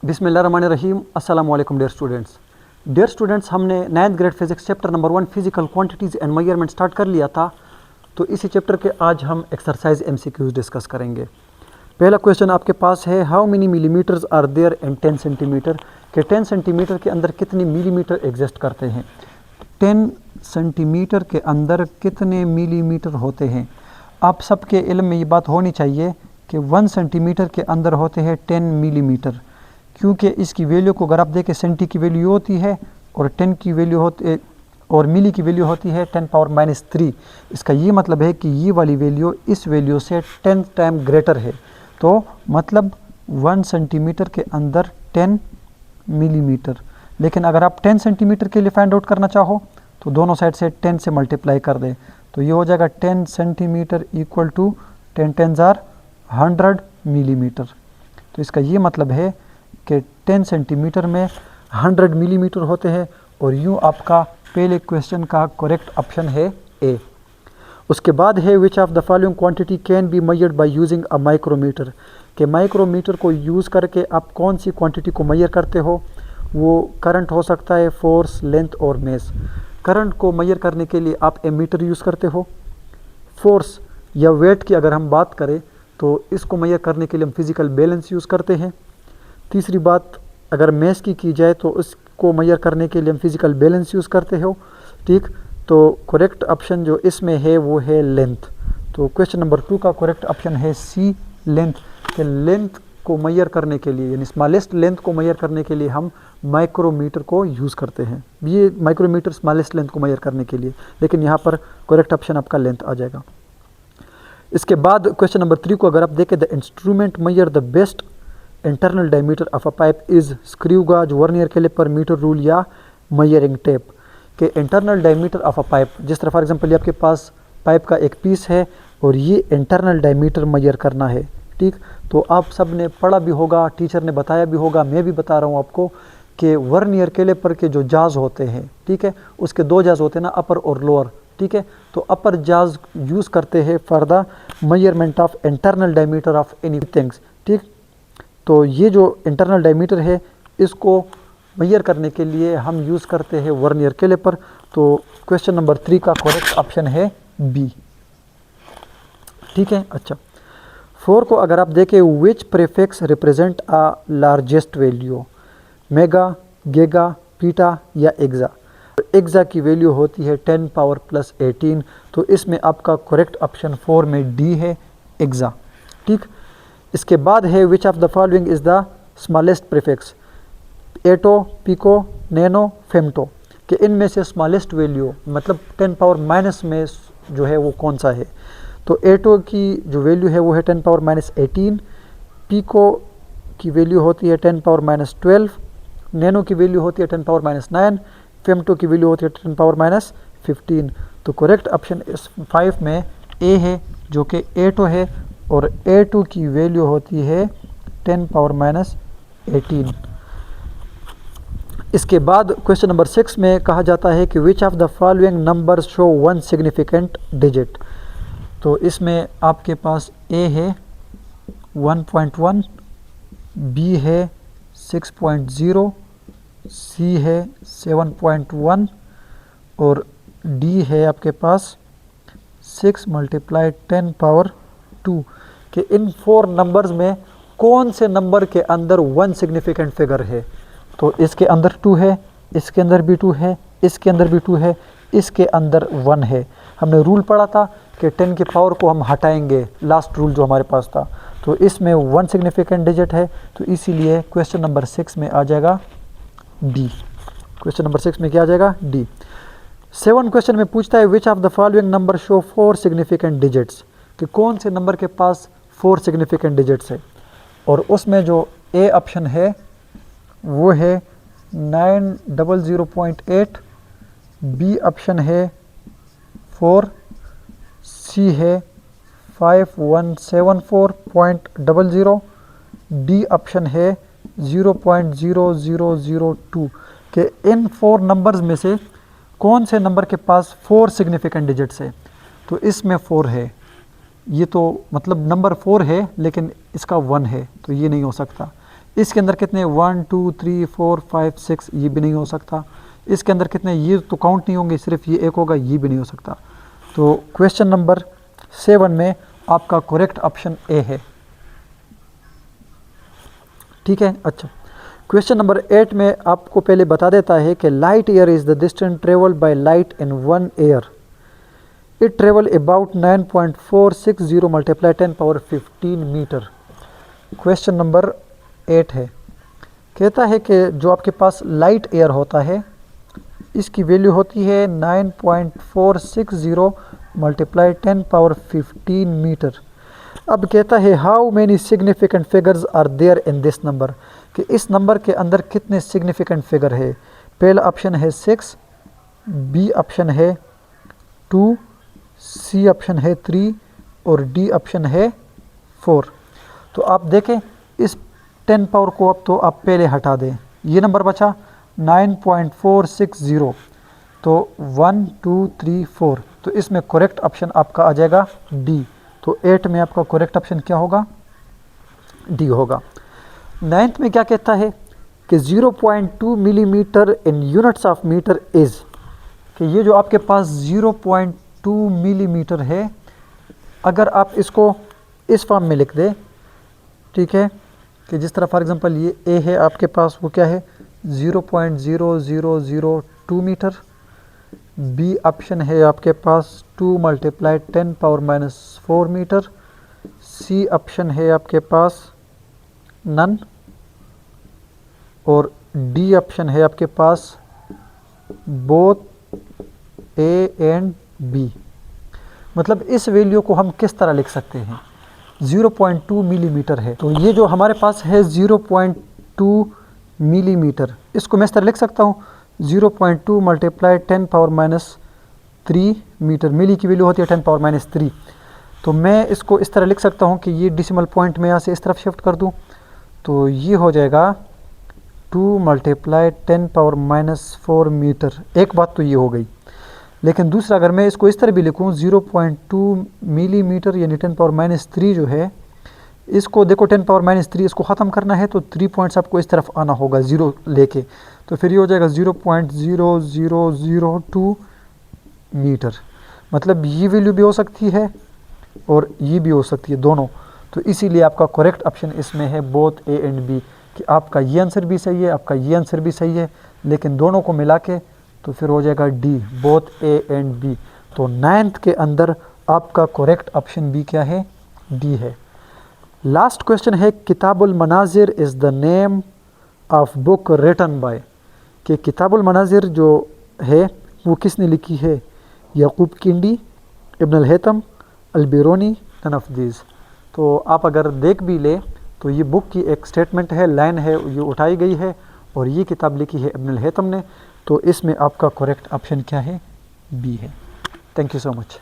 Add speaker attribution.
Speaker 1: बिस्मिल्लाहिर्रहमानिर्रहीम। अस्सलाम वालेकुम डियर स्टूडेंट्स, हमने 9th grade physics chapter number 1 physical quantities and measurement start कर लिया था। तो इसी चैप्टर के आज हम एक्सरसाइज MCQs डिस्कस करेंगे। पहला क्वेश्चन आपके पास है, how many millimetres are there in 10 centimetre, के 10 सेंटीमीटर के अंदर कितने मिलीमीटर एग्जिस्ट करते हैं। 10 सेंटीमीटर के अंदर कितने मिलीमीटर होते हैं। आप सबके इल्म में ये बात होनी चाहिए कि 1 सेंटीमीटर के अंदर होते हैं 10 मिलीमीटर, क्योंकि इसकी वैल्यू को अगर आप देखें, सेंटी की वैल्यू होती है और 10 की वैल्यू होती और मिली की वैल्यू होती है 10⁻³ इसका ये मतलब है कि ये वाली वैल्यू इस वैल्यू से 10 टाइम ग्रेटर है। तो मतलब 1 सेंटीमीटर के अंदर 10 मिलीमीटर। लेकिन अगर आप 10 सेंटीमीटर के लिए फाइंड आउट करना चाहो तो दोनों साइड से 10 से मल्टीप्लाई कर दें, तो ये हो जाएगा 10 सेंटीमीटर इक्वल टू 10 10 जार 100 मिलीमीटर। तो इसका ये मतलब है कि 10 सेंटीमीटर में 100 मिलीमीटर होते हैं, और यूँ आपका पहले क्वेश्चन का करेक्ट ऑप्शन है ए। उसके बाद है, which of the following quantity can be measured by using a micrometer, के माइक्रोमीटर को यूज़ करके आप कौन सी क्वांटिटी को मेजर करते हो। वो करंट हो सकता है, फोर्स, लेंथ और मेस। करंट को मेजर करने के लिए आप एमीटर यूज़ करते हो। फोर्स या वेट की अगर हम बात करें तो इसको मेजर करने के लिए हम फिज़िकल बैलेंस यूज़ करते हैं। तीसरी बात, अगर मेस की जाए तो उसको मेजर करने के लिए हम फिज़िकल बैलेंस यूज़ करते हो। ठीक, तो करेक्ट ऑप्शन जो इसमें है वो है लेंथ। तो क्वेश्चन नंबर 2 का करेक्ट ऑप्शन है सी, लेंथ। कि लेंथ को मेजर करने के लिए, यानी स्मॉलेस्ट लेंथ को मेजर करने के लिए हम माइक्रोमीटर को यूज़ करते हैं। ये माइक्रोमीटर स्मॉलेस्ट लेंथ को मेजर करने के लिए, लेकिन यहाँ पर करेक्ट ऑप्शन आपका लेंथ आ जाएगा। इसके बाद क्वेश्चन नंबर 3 को अगर आप देखें, the instrument measure the best internal diameter of a pipe is screw गाज, वर्नियर कैलिपर, मीटर रूल या मेजरिंग टेप। के internal diameter of a pipe, जिस तरह फॉर एग्जांपल आपके पास पाइप का एक पीस है और ये इंटरनल डायमीटर मेजर करना है। ठीक, तो आप सब ने पढ़ा भी होगा, टीचर ने बताया भी होगा, मैं भी बता रहा हूँ आपको कि वर्नियर कैलिपर के जो जाज होते हैं, ठीक है, उसके 2 जाज होते हैं ना, अपर और लोअर। ठीक है, तो अपर जाज यूज़ करते हैं for the measurement of internal diameter of any things. ठीक, तो ये जो इंटरनल डायमीटर है इसको मेजर करने के लिए हम यूज़ करते हैं वर्नियर कैलिपर। तो क्वेश्चन नंबर 3 का करेक्ट ऑप्शन है बी। ठीक है, अच्छा 4 को अगर आप देखें, which prefix represent a largest value, mega, giga, peta या एक्सा। एक्सा की वैल्यू होती है 10 पावर प्लस 18, तो इसमें आपका करेक्ट ऑप्शन 4 में डी है, एक्सा। ठीक, इसके बाद है, which of the following is the smallest prefix, atto, pico, nano, femto. कि इनमें से स्मॉलेस्ट वैल्यू मतलब 10 पावर माइनस में जो है वो कौन सा है। तो एटो की जो वैल्यू है वो है 10 पावर माइनस 18, पिको की वैल्यू होती है 10 पावर माइनस 12, नैनो की वैल्यू होती है 10 पावर माइनस 9, फेमटो की वैल्यू होती है 10 पावर माइनस 15। तो करेक्ट ऑप्शन इस 5 में ए है, जो कि एटो है, और A2 की वैल्यू होती है 10 पावर माइनस 18। इसके बाद क्वेश्चन नंबर 6 में कहा जाता है कि विच of the following numbers show 1 significant digit. तो इसमें आपके पास A है 1.1, B है 6.0, C है 7.1 और D है आपके पास 6 × 10 पावर 2। कि इन 4 नंबर्स में कौन से नंबर के अंदर 1 सिग्निफिकेंट फिगर है। तो इसके अंदर 2 है, इसके अंदर भी 2 है, इसके अंदर भी 2 है, इसके अंदर 1 है। हमने रूल पढ़ा था कि 10 की पावर को हम हटाएंगे, लास्ट रूल जो हमारे पास था। तो इसमें 1 सिग्निफिकेंट डिजिट है, तो इसीलिए क्वेश्चन नंबर 6 में आ जाएगा डी। क्वेश्चन नंबर 6 में क्या आ जाएगा, डी। 7 क्वेश्चन में पूछता है, which of the following number show 4 significant digits, कि कौन से नंबर के पास 4 सिग्निफिकेंट डिजिट्स है। और उसमें जो ए ऑप्शन है वो है 900.8, बी ऑप्शन है 4, सी है 5174.00, डी ऑप्शन है 0.0002। के इन 4 नंबर्स में से कौन से नंबर के पास 4 सिग्निफिकेंट डिजिट्स है। तो इसमें 4 है, ये तो मतलब नंबर 4 है लेकिन इसका 1 है, तो ये नहीं हो सकता। इसके अंदर कितने 1 2 3 4 5 6, ये भी नहीं हो सकता। इसके अंदर कितने, ये तो काउंट नहीं होंगे, सिर्फ ये एक होगा, ये भी नहीं हो सकता। तो क्वेश्चन नंबर 7 में आपका करेक्ट ऑप्शन ए है। ठीक है। अच्छा, क्वेश्चन नंबर 8 में आपको पहले बता देता है कि light year is the distance travelled by light in 1 year. It travel about 9.460 multiply 10 power 15 metre. Question number 8 है, कहता है कि जो आपके पास लाइट ईयर होता है इसकी वैल्यू होती है 9.460 मल्टीप्लाई 10 पावर 15 मीटर। अब कहता है how many significant figures are there in this number, कि इस नंबर के अंदर कितने सिग्निफिकेंट फिगर है। पहला ऑप्शन है 6, बी ऑप्शन है 2, सी ऑप्शन है 3 और डी ऑप्शन है 4। तो आप देखें इस 10 पावर को अब तो आप पहले हटा दें, ये नंबर बचा 9.460, तो 1 2 3 4, तो इसमें करेक्ट ऑप्शन आपका आ जाएगा डी। तो 8 में आपका करेक्ट ऑप्शन क्या होगा, डी होगा। 9th में क्या कहता है कि 0.2 millimetre in units of metre is, कि ये जो आपके पास 0.2 मिलीमीटर है, अगर आप इसको इस फॉर्म में लिख दें, ठीक है, कि जिस तरह फॉर एग्जांपल ये ए है आपके पास, वो क्या है 0.0002 मीटर। बी ऑप्शन है आपके पास 2 multiply 10 power -4 metre. C option है आपके पास नन और डी ऑप्शन है आपके पास बोथ ए एंड बी। मतलब इस वैल्यू को हम किस तरह लिख सकते हैं, 0.2 मिलीमीटर है, तो ये जो हमारे पास है 0.2 मिलीमीटर, इसको मैं इस तरह लिख सकता हूँ 0.2 मल्टीप्लाई 10 पावर -3 मीटर। मिली की वैल्यू होती है 10 पावर -3, तो मैं इसको इस तरह लिख सकता हूँ कि ये डेसिमल पॉइंट में यहाँ से इस तरफ शिफ्ट कर दूँ, तो ये हो जाएगा 2 मल्टीप्लाई 10 पावर -4 मीटर। एक बात तो ये हो गई, लेकिन दूसरा अगर मैं इसको इस तरह भी लिखूँ 0.2 मिलीमीटर यानी 10 पावर -3 जो है, इसको देखो 10 पावर -3 इसको ख़त्म करना है तो 3 पॉइंट्स आपको इस तरफ आना होगा ज़ीरो लेके, तो फिर ये हो जाएगा 0.0002 मीटर। मतलब ये वैल्यू भी हो सकती है और ये भी हो सकती है, दोनों। तो इसीलिए आपका करेक्ट ऑप्शन इसमें है बोथ ए एंड बी, कि आपका ये आंसर भी सही है, आपका ये आंसर भी सही है, लेकिन दोनों को मिला के तो फिर हो जाएगा D, both A and B. तो 9th के अंदर आपका करेक्ट ऑप्शन बी क्या है, डी है। लास्ट क्वेश्चन है Kitab al Manazir is the name of book written by, कि किताबुल मनाजिर जो है वो किसने लिखी है, Yaqub Kindi, Ibn al Haytham, Al Biruni, none of these. तो आप अगर देख भी ले तो ये बुक की एक स्टेटमेंट है, लाइन है, ये उठाई गई है और ये किताब लिखी है इब्न अल हैतम ने। तो इसमें आपका करेक्ट ऑप्शन क्या है, बी है। Thank you so much.